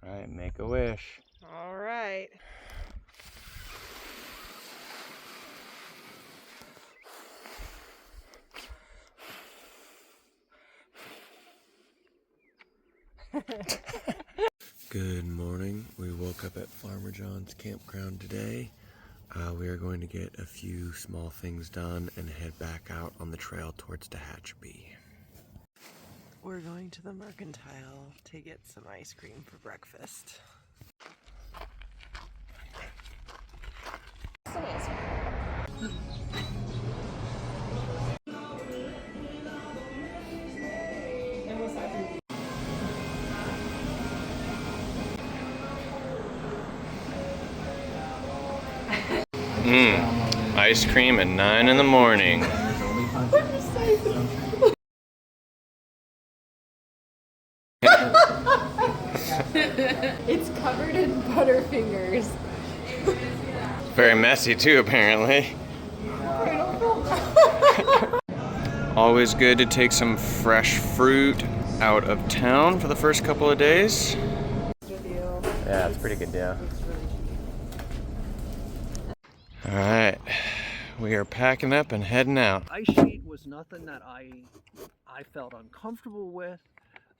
All right, make a wish. All right. Good morning. We woke up at Farmer John's campground today. We are going to get a few small things done and head back out on the trail towards Tehachapi. We're going to the Mercantile to get some ice cream for breakfast. Some ice cream. Ice cream at 9 in the morning. It's covered in Butterfingers. Very messy too, apparently. Always good to take some fresh fruit out of town for the first couple of days. Yeah, it's a pretty good deal. All right, we are packing up and heading out. Ice sheet was nothing that I felt uncomfortable with,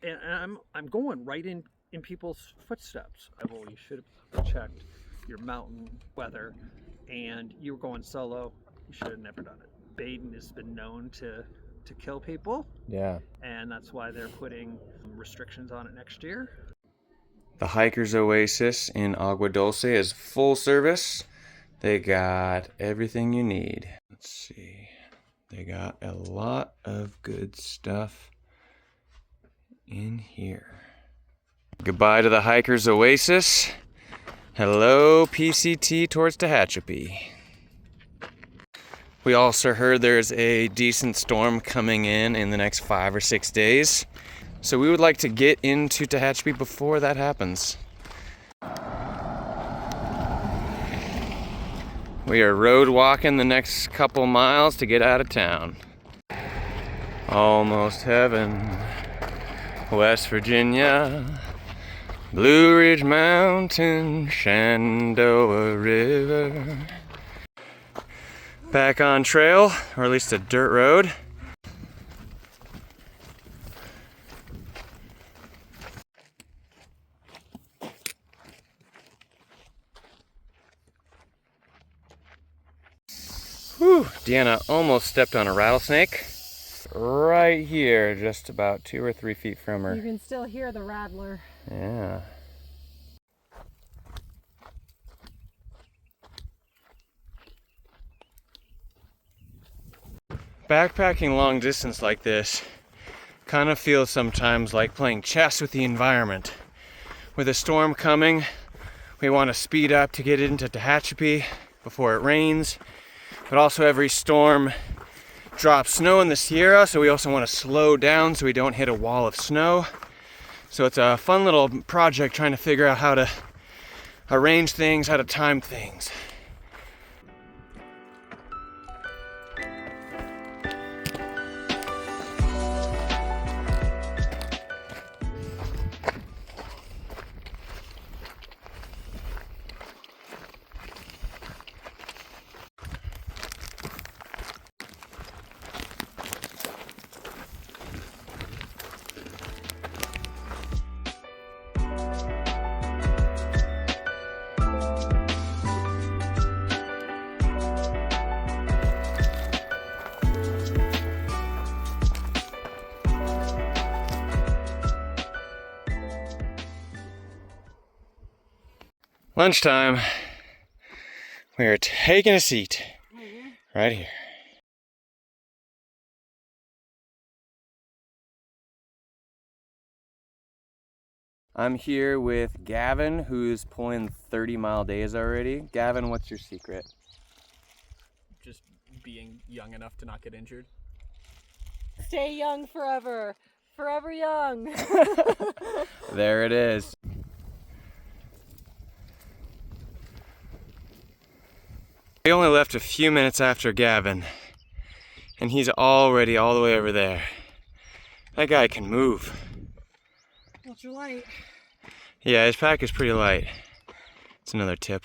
and I'm going right in people's footsteps. Well, you should have checked your mountain weather, and you were going solo. You should have never done it. Baden has been known to kill people. Yeah. And that's why they're putting restrictions on it next year. The Hiker's Oasis in Agua Dulce is full service. They got everything you need. Let's see. They got a lot of good stuff in here. Goodbye to the Hiker's Oasis. Hello, PCT towards Tehachapi. We also heard there's a decent storm coming in the next 5 or 6 days. So we would like to get into Tehachapi before that happens. We are road walking the next couple miles to get out of town. Almost heaven, West Virginia, Blue Ridge Mountain, Shenandoah River. Back on trail, or at least a dirt road. Whew, Deanna almost stepped on a rattlesnake. Right here, just about 2 or 3 feet from her. You can still hear the rattler. Yeah. Backpacking long distance like this kind of feels sometimes like playing chess with the environment. With a storm coming, we want to speed up to get into Tehachapi before it rains. But also every storm drops snow in the Sierra, so we also want to slow down so we don't hit a wall of snow. So it's a fun little project trying to figure out how to arrange things, how to time things. Lunchtime. We are taking a seat right here. I'm here with Gavin, who's pulling 30-mile days already. Gavin, what's your secret? Just being young enough to not get injured. Stay young forever. Forever young. There it is. We only left a few minutes after Gavin, and he's already all the way over there. That guy can move. Ultralight. Yeah, his pack is pretty light. It's another tip.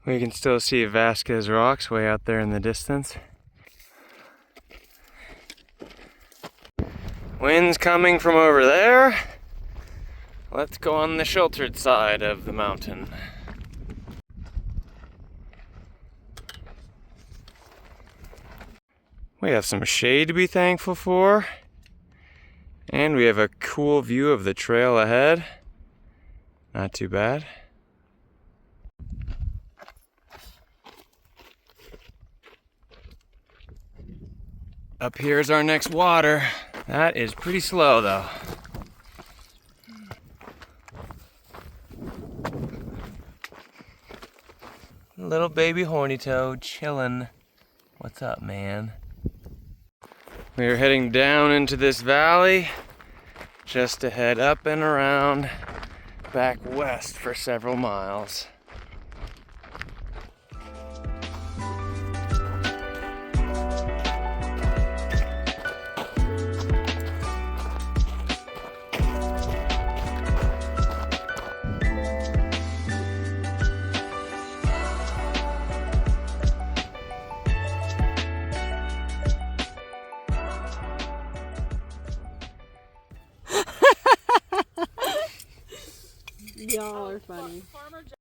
We can still see Vasquez rocks way out there in the distance. Wind's coming from over there. Let's go on the sheltered side of the mountain. We have some shade to be thankful for. And we have a cool view of the trail ahead. Not too bad. Up here's our next water. That is pretty slow though. Little baby horny toad chillin'. What's up, man? We are heading down into this valley just to head up and around back west for several miles. Y'all are funny.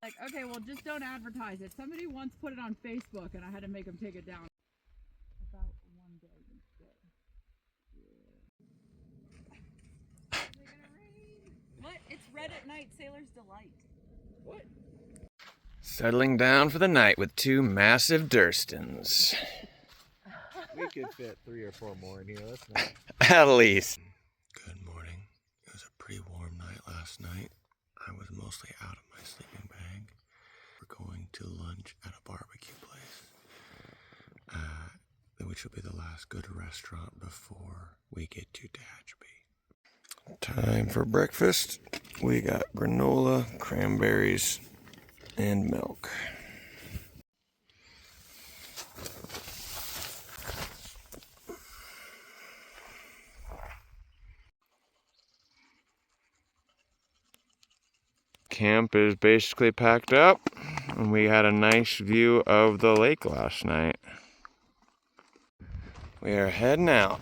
Like, okay, well, just don't advertise it. Somebody once put it on Facebook, and I had to make them take it down. About one day each day. Yeah. Is it gonna rain? What? It's red at night. Sailor's delight. What? Settling down for the night with two massive Durstons. We could fit 3 or 4 more in here. That's nice. At least. Good morning. It was a pretty warm night last night. I was mostly out of my sleeping bag. We're going to lunch at a barbecue place, which will be the last good restaurant before we get to Tehachapi. Time for breakfast. We got granola, cranberries, and milk. Camp is basically packed up, and we had a nice view of the lake last night. We are heading out.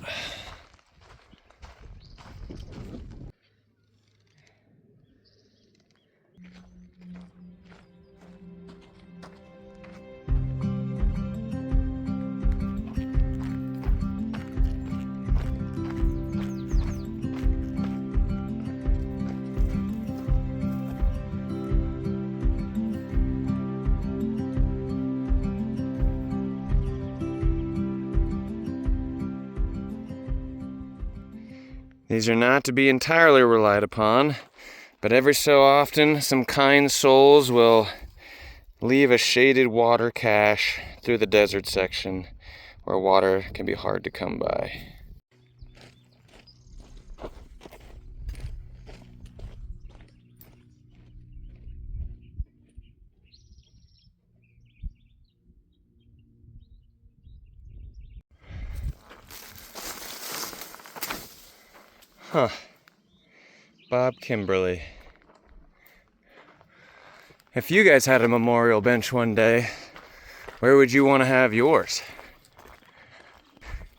These are not to be entirely relied upon, but every so often some kind souls will leave a shaded water cache through the desert section where water can be hard to come by. Huh. Bob Kimberly. If you guys had a memorial bench one day, where would you want to have yours?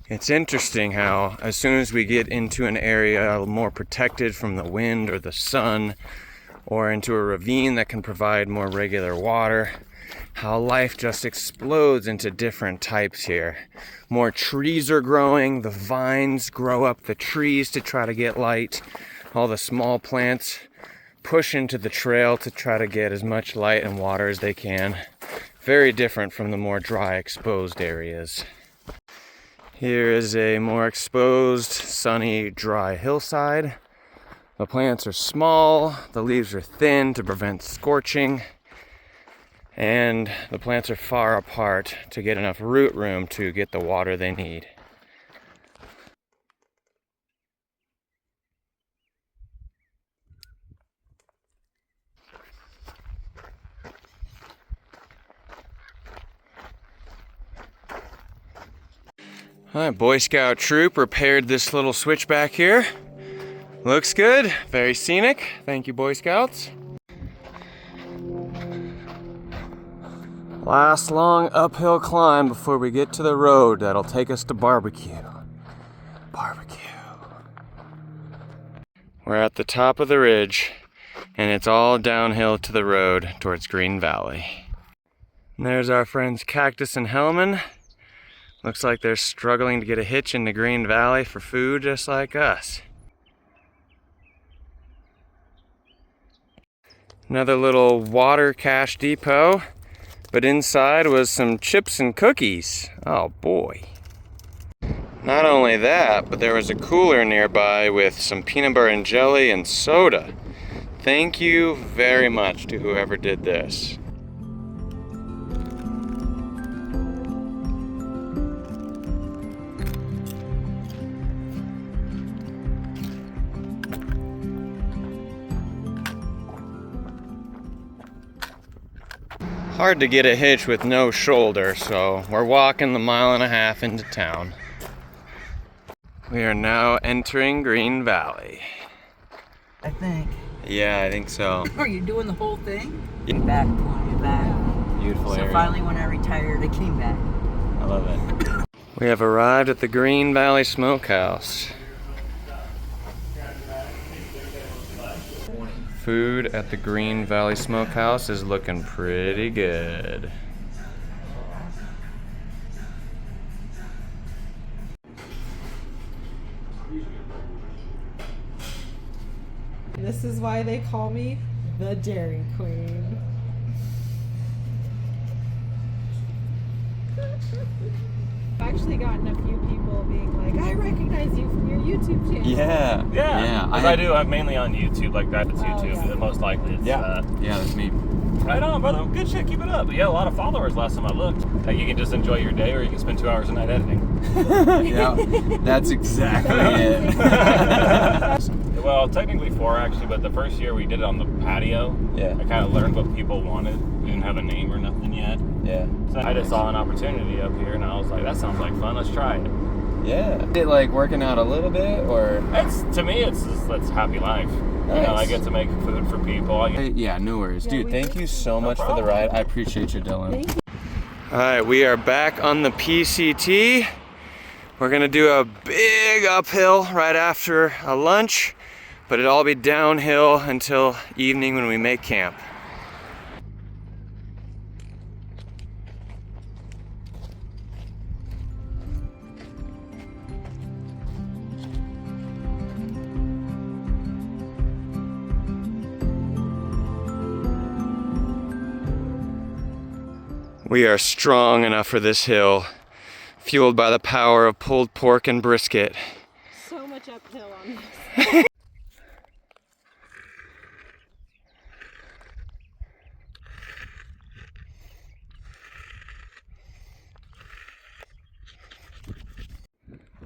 It's interesting how as soon as we get into an area more protected from the wind or the sun, or into a ravine that can provide more regular water, how life just explodes into different types here. More trees are growing, the vines grow up the trees to try to get light. All the small plants push into the trail to try to get as much light and water as they can. Very different from the more dry, exposed areas. Here is a more exposed, sunny, dry hillside. The plants are small, the leaves are thin to prevent scorching, and the plants are far apart to get enough root room to get the water they need. All right, Boy Scout troop repaired this little switchback here. Looks good, very scenic. Thank you, Boy Scouts. Last long uphill climb before we get to the road that'll take us to barbecue. Barbecue. We're at the top of the ridge, and it's all downhill to the road towards Green Valley. And there's our friends Cactus and Hellman. Looks like they're struggling to get a hitch into Green Valley for food just like us. Another little water cache depot, but inside was some chips and cookies. Oh boy. Not only that, but there was a cooler nearby with some peanut butter and jelly and soda. Thank you very much to whoever did this. Hard to get a hitch with no shoulder, so we're walking the 1.5 miles into town. We are now entering Green Valley. I think. Yeah, I think so. Are you doing the whole thing? Yeah. Back, you're back. Beautiful So area. finally when I retired, I came back. I love it. We have arrived at the Green Valley Smokehouse. Food at the Green Valley Smokehouse is looking pretty good. This is why they call me the Dairy Queen. I've actually gotten a few people being like, I recognize you from your YouTube channel. Yeah. Yeah, I do. I'm mainly on YouTube, like that. It's YouTube. yeah. Most likely. It's, Yeah, that's me. Right on, brother. Good shit. Keep it up. But yeah, a lot of followers last time I looked. Like, you can just enjoy your day, or you can spend 2 hours a night editing. Yeah, that's exactly it. Well, technically 4 actually, but the first year we did it on the patio. Yeah. I kind of learned what people wanted. We didn't have a name or nothing yet. Yeah. So I just saw an opportunity up here, and I was like, that sounds like fun. Let's try it. Yeah. Is it like working out a little bit, or? To me, it's happy life. You know, I get to make food for people. Yeah, no worries. Yeah, Dude, thank you so much for the problem. ride. I appreciate you, Dylan. Thank you. All right, we are back on the PCT. We're gonna do a big uphill right after a lunch, but it'll all be downhill until evening when we make camp. We are strong enough for this hill, fueled by the power of pulled pork and brisket. So much uphill on this.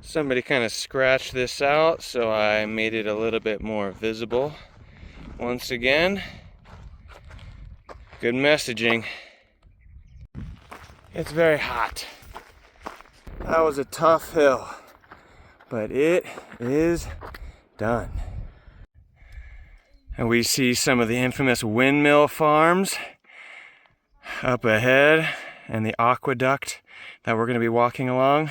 Somebody kind of scratched this out, so I made it a little bit more visible. Once again, good messaging. It's very hot. That was a tough hill, but it is done. And we see some of the infamous windmill farms up ahead and the aqueduct that we're going to be walking along.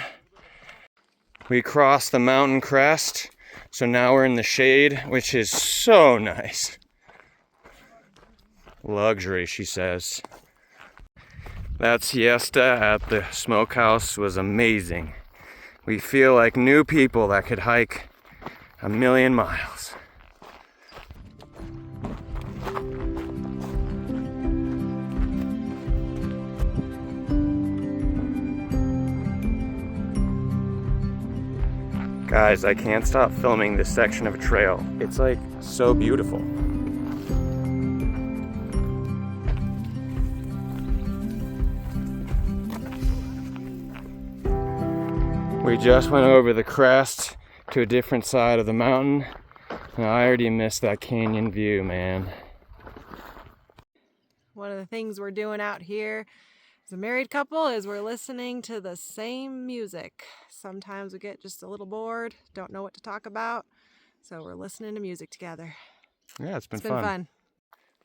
We crossed the mountain crest, so now we're in the shade, which is so nice. Luxury, she says. That siesta at the smokehouse was amazing. We feel like new people that could hike 1,000,000 miles. Guys, I can't stop filming this section of a trail. It's like so beautiful. We just went over the crest to a different side of the mountain, and I already missed that canyon view, man. One of the things we're doing out here as a married couple is we're listening to the same music. Sometimes we get just a little bored, don't know what to talk about, so we're listening to music together. Yeah, it's been It's been fun.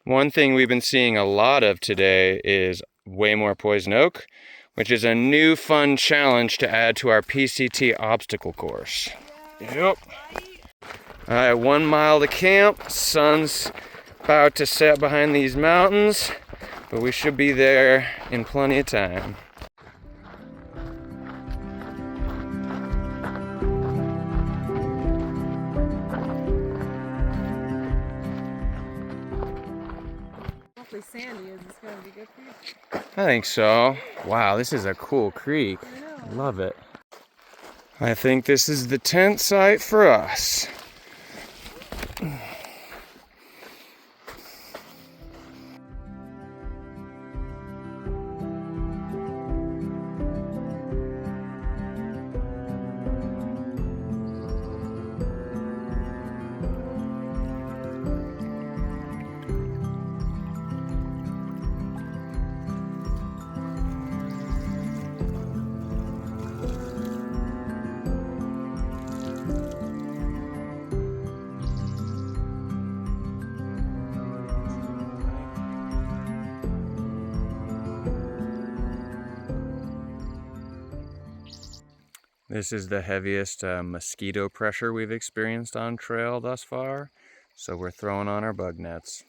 One thing we've been seeing a lot of today is way more poison oak, which is a new fun challenge to add to our PCT obstacle course. Yep. All right, 1 mile to camp. Sun's about to set behind these mountains, but we should be there in plenty of time. Hopefully sandy, is this going to be good for you? I think so. Wow, this is a cool creek. I love it. I think this is the tent site for us. This is the heaviest mosquito pressure we've experienced on trail thus far, so we're throwing on our bug nets.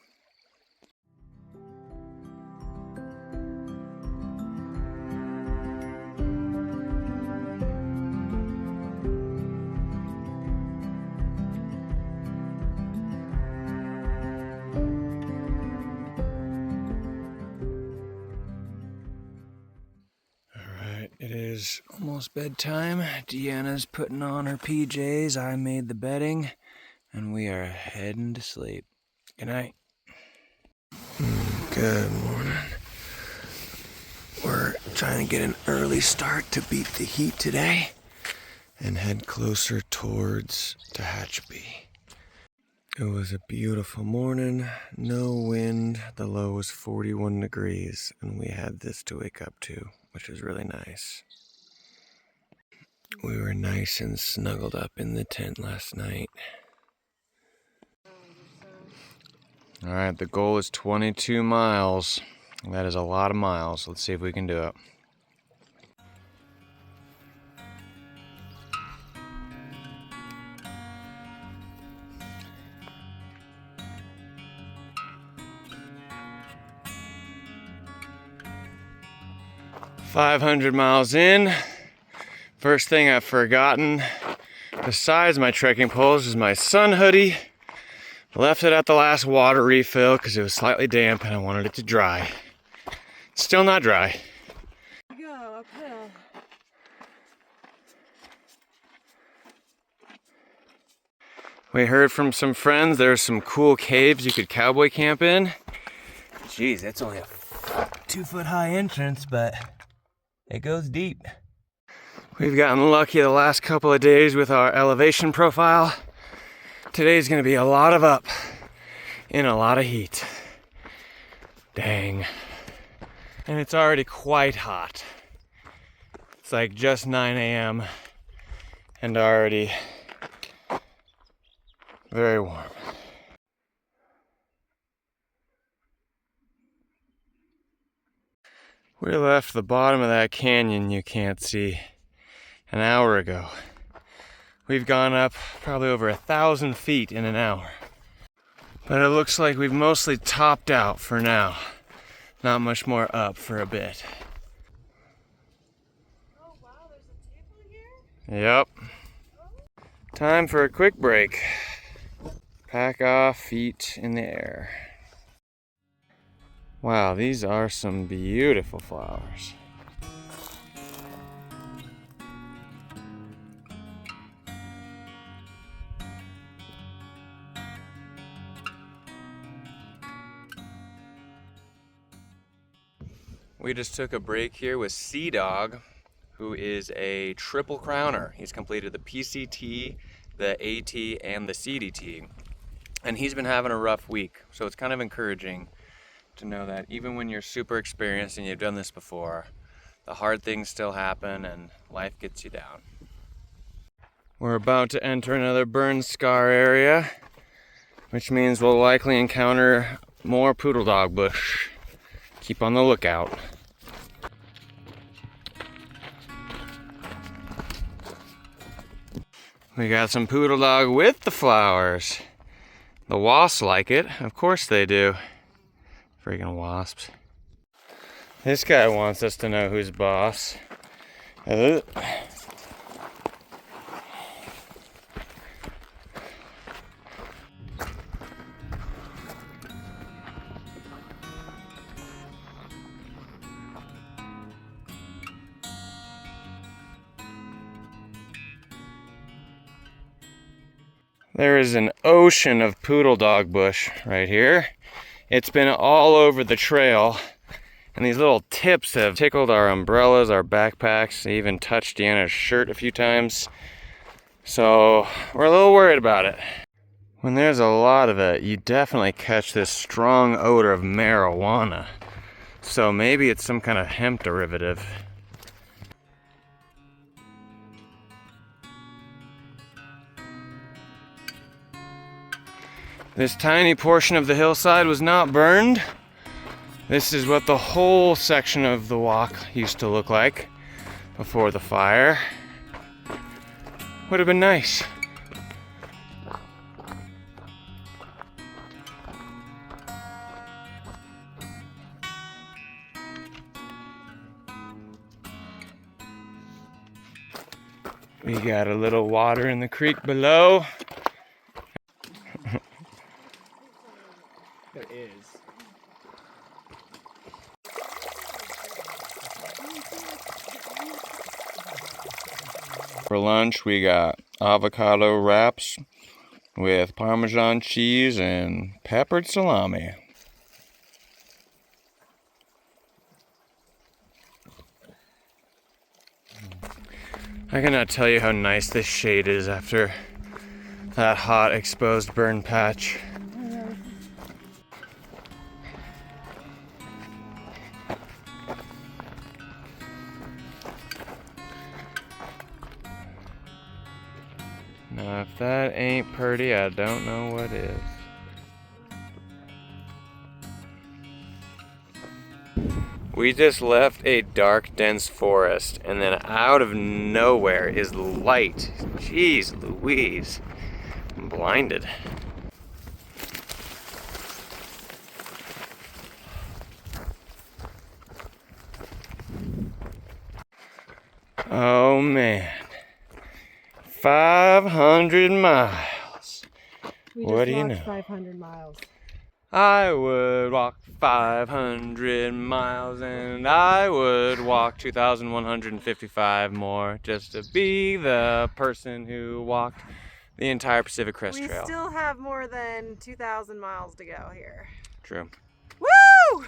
It is almost bedtime. Deanna's putting on her PJs. I made the bedding, and we are heading to sleep. Good night. Good morning. We're trying to get an early start to beat the heat today and head closer towards Tehachapi. It was a beautiful morning, no wind. The low was 41 degrees, and we had this to wake up to, which was really nice. We were nice and snuggled up in the tent last night. All right, the goal is 22 miles. That is a lot of miles. Let's see if we can do it. "500 miles in. First thing I've forgotten, besides my trekking poles, is my sun hoodie. Left it at the last water refill because it was slightly damp and I wanted it to dry. Still not dry. Go uphill. We heard from some friends there's some cool caves you could cowboy camp in. Jeez, that's only a 2-foot high entrance, but it goes deep. We've gotten lucky the last couple of days with our elevation profile. Today's gonna be a lot of up in a lot of heat. Dang. And it's already quite hot. It's like just 9 a.m. and already very warm. We left the bottom of that canyon you can't see an hour ago. We've gone up probably over 1,000 feet in an hour. But it looks like we've mostly topped out for now. Not much more up for a bit. Oh wow, there's a table here? Yep. Time for a quick break. Pack off, feet in the air. Wow, these are some beautiful flowers. We just took a break here with Sea Dog, who is a triple crowner. He's completed the PCT, the AT, and the CDT. And he's been having a rough week, so it's kind of encouraging to know that even when you're super experienced and you've done this before, the hard things still happen and life gets you down. We're about to enter another burn scar area, which means we'll likely encounter more poodle dog bush. Keep on the lookout. We got some poodle dog with the flowers. The wasps like it, of course they do. Freaking wasps. This guy wants us to know who's boss. There is an ocean of poodle dog bush right here. It's been all over the trail, and these little tips have tickled our umbrellas, our backpacks, they even touched Deanna's shirt a few times. So we're a little worried about it. When there's a lot of it, you definitely catch this strong odor of marijuana. So maybe it's some kind of hemp derivative. This tiny portion of the hillside was not burned. This is what the whole section of the walk used to look like before the fire. Would have been nice. We got a little water in the creek below. There is. For lunch, we got avocado wraps with Parmesan cheese and peppered salami. I cannot tell you how nice this shade is after that hot exposed burn patch. Now, if that ain't pretty, I don't know what is. We just left a dark, dense forest, and then out of nowhere is light. Jeez Louise. I'm blinded. Oh man. 500 miles. What do you know? 500 miles. I would walk 500 miles and I would walk 2,155 more just to be the person who walked the entire Pacific Crest We Trail. still have more than 2,000 miles to go here. True. Woo!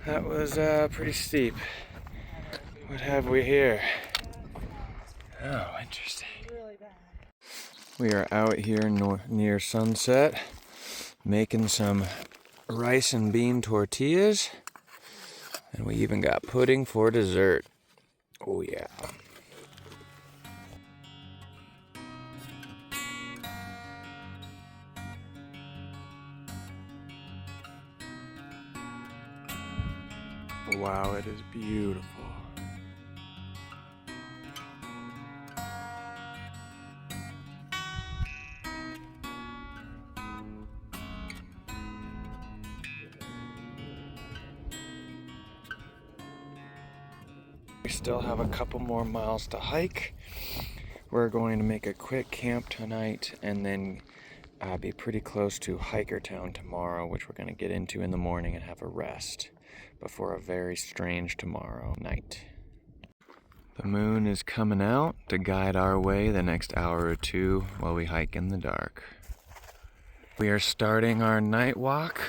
That was pretty steep. What have we here? Oh, interesting. We are out here near sunset making some rice and bean tortillas. And we even got pudding for dessert. Oh yeah. Wow, it is beautiful. We still have a couple more miles to hike. We're going to make a quick camp tonight and then be pretty close to Hikertown tomorrow, which we're going to get into in the morning and have a rest before a very strange tomorrow night. The moon is coming out to guide our way the next hour or two while we hike in the dark. We are starting our night walk.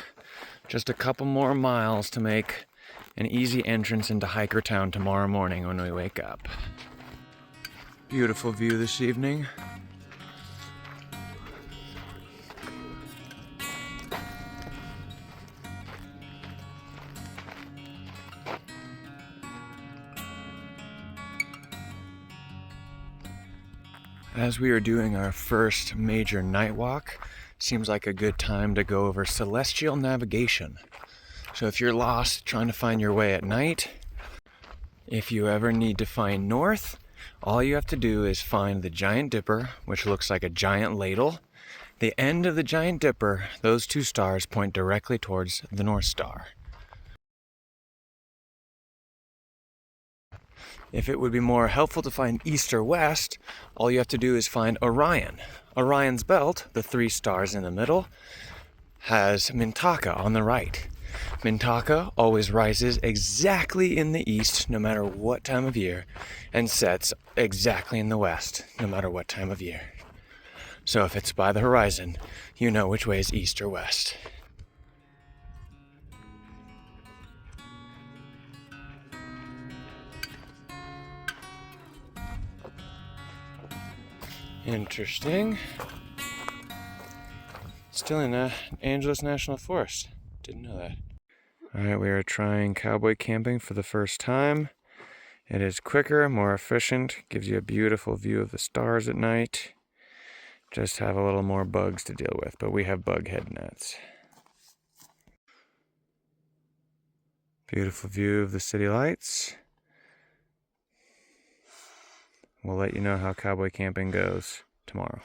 Just a couple more miles to make an easy entrance into Hikertown tomorrow morning when we wake up. Beautiful view this evening. As we are doing our first major night walk, seems like a good time to go over celestial navigation. So if you're lost trying to find your way at night, if you ever need to find north, all you have to do is find the Giant Dipper, which looks like a giant ladle. The end of the Giant Dipper, those two stars point directly towards the North Star. If it would be more helpful to find east or west, all you have to do is find Orion. Orion's belt, the 3 stars in the middle, has Mintaka on the right. Mintaka always rises exactly in the east no matter what time of year and sets exactly in the west no matter what time of year. So if it's by the horizon, you know which way is east or west. Interesting. Still in Angeles National Forest. Didn't know that. Alright, we are trying cowboy camping for the first time. It is quicker, more efficient, gives you a beautiful view of the stars at night. Just have a little more bugs to deal with, but we have bug head nets. Beautiful view of the city lights. We'll let you know how cowboy camping goes tomorrow.